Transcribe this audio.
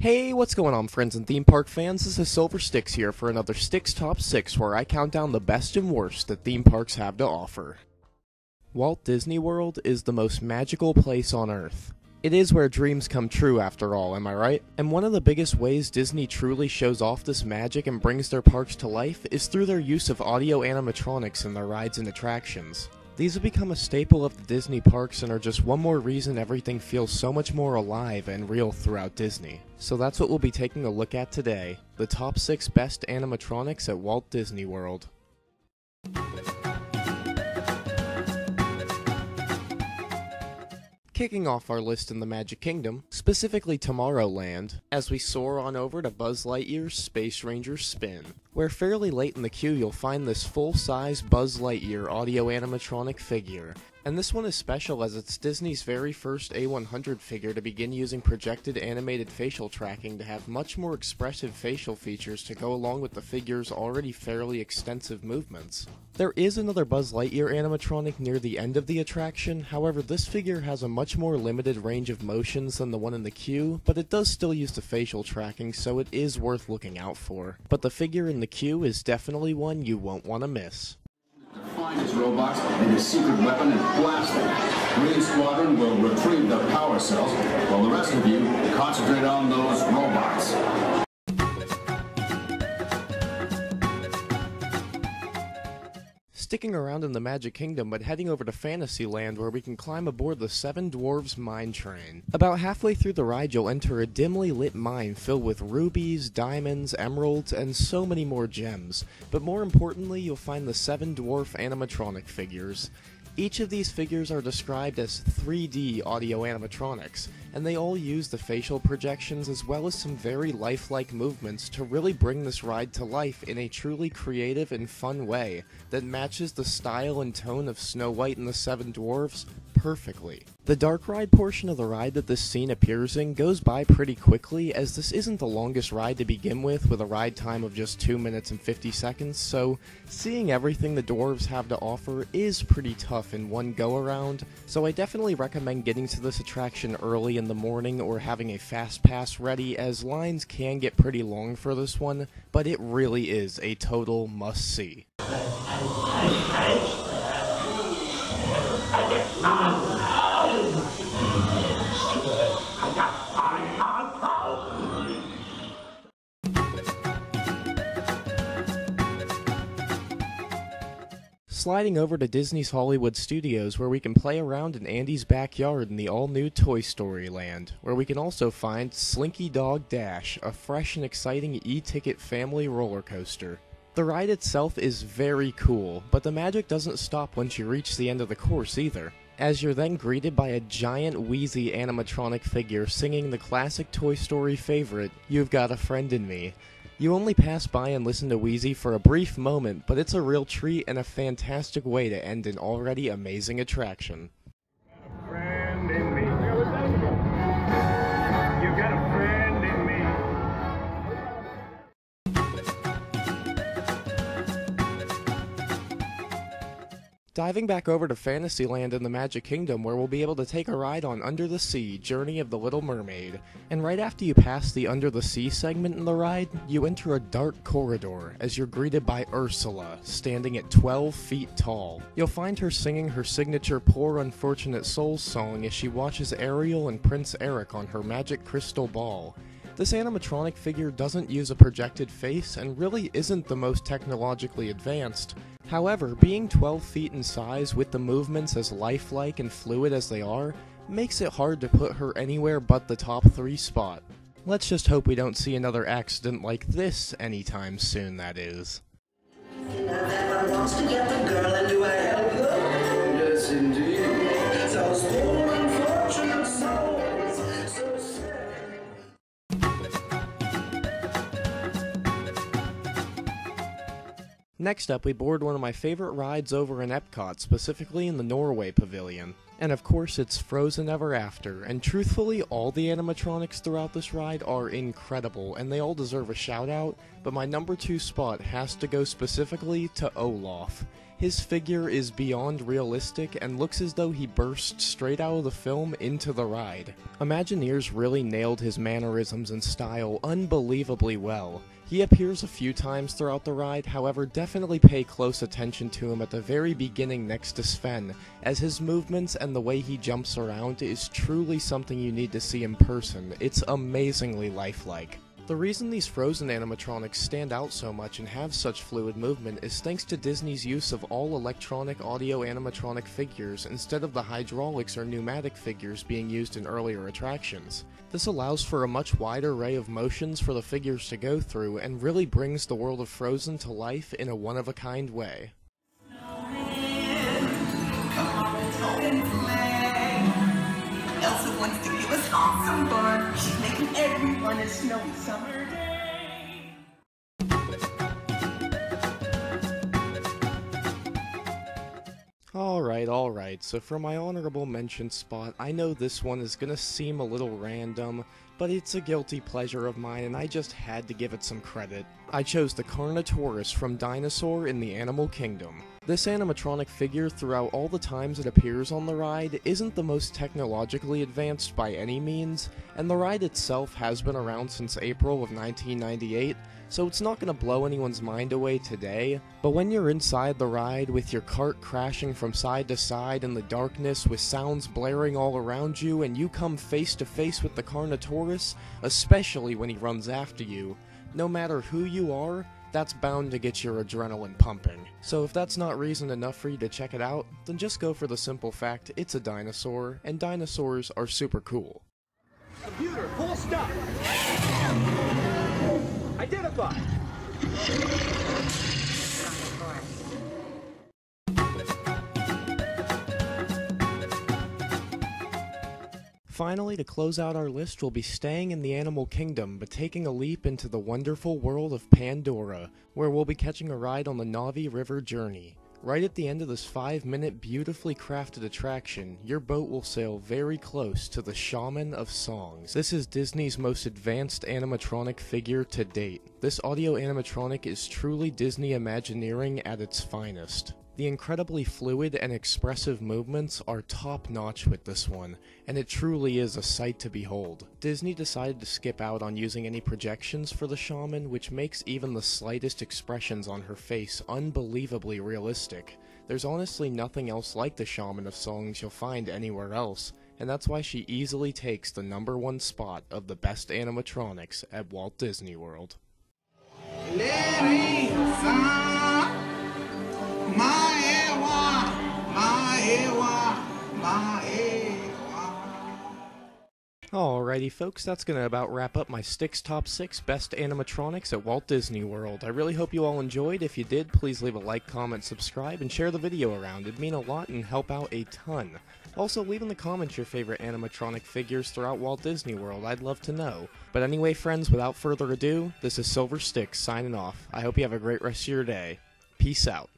Hey, what's going on, friends and theme park fans? This is Silver Stix here for another Stix Top 6, where I count down the best and worst that theme parks have to offer. Walt Disney World is the most magical place on Earth. It is where dreams come true, after all, am I right? And one of the biggest ways Disney truly shows off this magic and brings their parks to life is through their use of audio animatronics in their rides and attractions. These have become a staple of the Disney parks and are just one more reason everything feels so much more alive and real throughout Disney. So that's what we'll be taking a look at today, the top 6 best animatronics at Walt Disney World. Kicking off our list in the Magic Kingdom, specifically Tomorrowland, as we soar on over to Buzz Lightyear's Space Ranger Spin, where fairly late in the queue you'll find this full-size Buzz Lightyear audio animatronic figure. And this one is special as it's Disney's very first A100 figure to begin using projected animated facial tracking to have much more expressive facial features to go along with the figure's already fairly extensive movements. There is another Buzz Lightyear animatronic near the end of the attraction, however this figure has a much more limited range of motions than the one in the queue, but it does still use the facial tracking, so it is worth looking out for. But the figure in the queue is definitely one you won't want to miss. Find his robots and his secret weapon and blast them. Green Squadron will retrieve the power cells, while the rest of you concentrate on those robots. Sticking around in the Magic Kingdom, but heading over to Fantasyland where we can climb aboard the Seven Dwarfs Mine Train. About halfway through the ride you'll enter a dimly lit mine filled with rubies, diamonds, emeralds, and so many more gems. But more importantly, you'll find the 7 dwarf animatronic figures. Each of these figures are described as 3D audio animatronics, and they all use the facial projections as well as some very lifelike movements to really bring this ride to life in a truly creative and fun way that matches the style and tone of Snow White and the 7 Dwarfs perfectly. The dark ride portion of the ride that this scene appears in goes by pretty quickly, as this isn't the longest ride to begin with a ride time of just 2 minutes and 50 seconds, so seeing everything the dwarves have to offer is pretty tough in one go-around, so I definitely recommend getting to this attraction early in the morning or having a fast pass ready, as lines can get pretty long for this one, but it really is a total must-see. Sliding over to Disney's Hollywood Studios, where we can play around in Andy's backyard in the all-new Toy Story Land, where we can also find Slinky Dog Dash, a fresh and exciting e-ticket family roller coaster. The ride itself is very cool, but the magic doesn't stop once you reach the end of the course either, as you're then greeted by a giant Wheezy animatronic figure singing the classic Toy Story favorite, "You've Got a Friend in Me." You only pass by and listen to Wheezy for a brief moment, but it's a real treat and a fantastic way to end an already amazing attraction. Friend in me. You got a friend in me. Diving back over to Fantasyland in the Magic Kingdom, where we'll be able to take a ride on Under the Sea, Journey of the Little Mermaid. And right after you pass the Under the Sea segment in the ride, you enter a dark corridor as you're greeted by Ursula, standing at 12 feet tall. You'll find her singing her signature Poor Unfortunate Souls song as she watches Ariel and Prince Eric on her magic crystal ball. This animatronic figure doesn't use a projected face and really isn't the most technologically advanced. However, being 12 feet in size with the movements as lifelike and fluid as they are, makes it hard to put her anywhere but the top 3 spot. Let's just hope we don't see another accident like this anytime soon, that is. Wants to get the girl and do I help them? Yes, indeed. Those poor unfortunate souls, so sad. Next up, we board one of my favorite rides over in Epcot, specifically in the Norway Pavilion. And of course it's Frozen Ever After, and truthfully all the animatronics throughout this ride are incredible, and they all deserve a shout out, but my number 2 spot has to go specifically to Olaf. His figure is beyond realistic and looks as though he burst straight out of the film into the ride. Imagineers really nailed his mannerisms and style unbelievably well. He appears a few times throughout the ride, however definitely pay close attention to him at the very beginning next to Sven, as his movements and the way he jumps around is truly something you need to see in person. It's amazingly lifelike. The reason these Frozen animatronics stand out so much and have such fluid movement is thanks to Disney's use of all electronic audio animatronic figures instead of the hydraulics or pneumatic figures being used in earlier attractions. This allows for a much wider array of motions for the figures to go through and really brings the world of Frozen to life in a one-of-a-kind way. Elsa wants to give us all some fun. She's making everyone a snowy summer day. Alright, so for my honorable mention spot, I know this one is gonna seem a little random, but it's a guilty pleasure of mine and I just had to give it some credit. I chose the Carnotaurus from Dinosaur in the Animal Kingdom. This animatronic figure throughout all the times it appears on the ride isn't the most technologically advanced by any means, and the ride itself has been around since April of 1998, so it's not going to blow anyone's mind away today, but when you're inside the ride with your cart crashing from side to side in the darkness with sounds blaring all around you and you come face to face with the Carnotaurus, especially when he runs after you, no matter who you are, that's bound to get your adrenaline pumping. So if that's not reason enough for you to check it out, then just go for the simple fact it's a dinosaur, and dinosaurs are super cool. Computer, full stop. Identify. Finally, to close out our list, we'll be staying in the Animal Kingdom, but taking a leap into the wonderful world of Pandora, where we'll be catching a ride on the Navi River Journey. Right at the end of this 5-minute beautifully crafted attraction, your boat will sail very close to the Shaman of Songs. This is Disney's most advanced animatronic figure to date. This audio animatronic is truly Disney Imagineering at its finest. The incredibly fluid and expressive movements are top-notch with this one, and it truly is a sight to behold. Disney decided to skip out on using any projections for the shaman, which makes even the slightest expressions on her face unbelievably realistic. There's honestly nothing else like the Shaman of Songs you'll find anywhere else, and that's why she easily takes the #1 spot of the best animatronics at Walt Disney World. Alrighty folks, that's gonna about wrap up my Stix Top 6 Best Animatronics at Walt Disney World. I really hope you all enjoyed. If you did, please leave a like, comment, subscribe, and share the video around. It'd mean a lot and help out a ton. Also, leave in the comments your favorite animatronic figures throughout Walt Disney World. I'd love to know. But anyway, friends, without further ado, this is Silver Stix signing off. I hope you have a great rest of your day. Peace out.